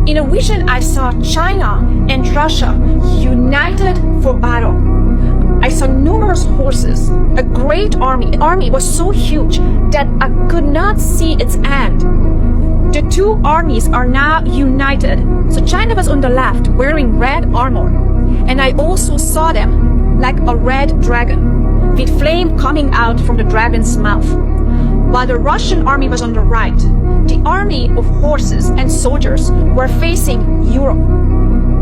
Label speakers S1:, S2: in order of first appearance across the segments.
S1: In a vision, I saw China and Russia united for battle. I saw numerous horses, a great army. The army was so huge that I could not see its end. The two armies are now united. So China was on the left, wearing red armor. And I also saw them like a red dragon, with flame coming out from the dragon's mouth. While the Russian army was on the right, the army of horses and soldiers were facing Europe.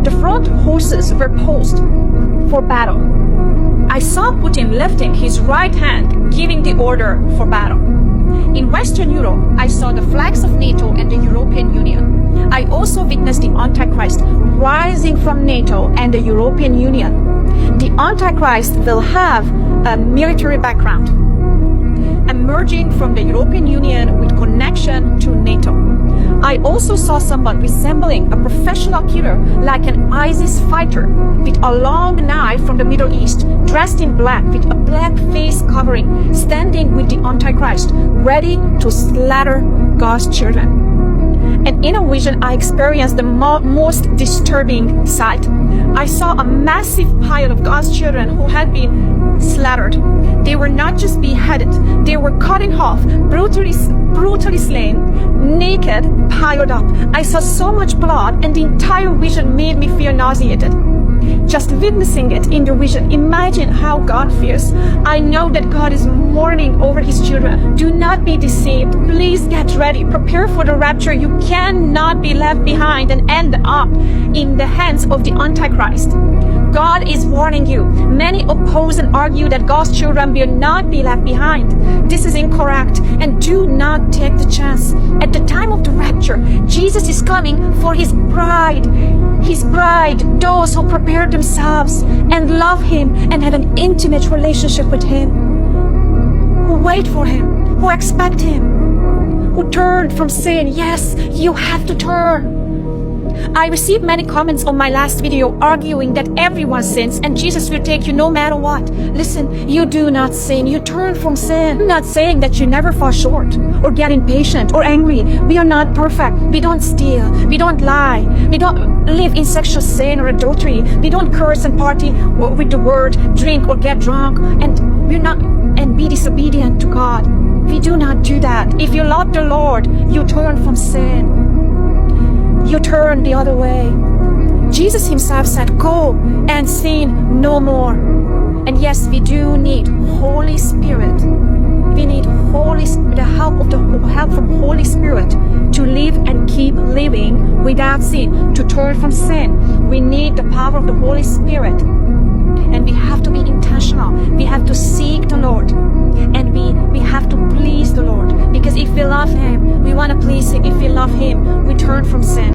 S1: The front horses were posed for battle. I saw Putin lifting his right hand, giving the order for battle. In Western Europe, I saw the flags of NATO and the European Union. I also witnessed the Antichrist rising from NATO and the European Union. The Antichrist will have a military background, emerging from the European Union with connection to NATO. I also saw someone resembling a professional killer, like an ISIS fighter, with a long knife from the Middle East, dressed in black with a black face covering, standing with the Antichrist, ready to slaughter God's children. And in a vision, I experienced the most disturbing sight. I saw a massive pile of God's children who had been slaughtered. They were not just beheaded, they were cut in half, brutally slain, naked, piled up. I saw so much blood, and the entire vision made me feel nauseated. Just witnessing it in the vision, imagine how God feels. I know that God is mourning over his children. Do not be deceived. Please get ready. Prepare for the rapture. You cannot be left behind and end up in the hands of the Antichrist. God is warning you. Many oppose and argue that God's children will not be left behind. This is incorrect, and do not take the chance. At the time of the rapture, Jesus is coming for his bride. His bride, those who prepare themselves and love him and have an intimate relationship with him, who wait for him, who expect him, who turn from sin. Yes, you have to turn. I received many comments on my last video arguing that everyone sins and Jesus will take you no matter what. Listen, you do not sin. You turn from sin. I'm not saying that you never fall short or get impatient or angry. We are not perfect. We don't steal. We don't lie. We don't live in sexual sin or adultery. We don't curse and party with the word, drink or get drunk, and be disobedient to God. We do not do that. If you love the Lord, you turn from sin. You turn the other way. Jesus himself said, go and sin no more. And yes, we do need Holy Spirit. We need the help from Holy Spirit to live and keep living without sin, to turn from sin. We need the power of the Holy Spirit. And we have to be intentional. We have to seek the Lord. And we have to please the Lord. Because if we love him, we want to please him. If we love him, we turn from sin.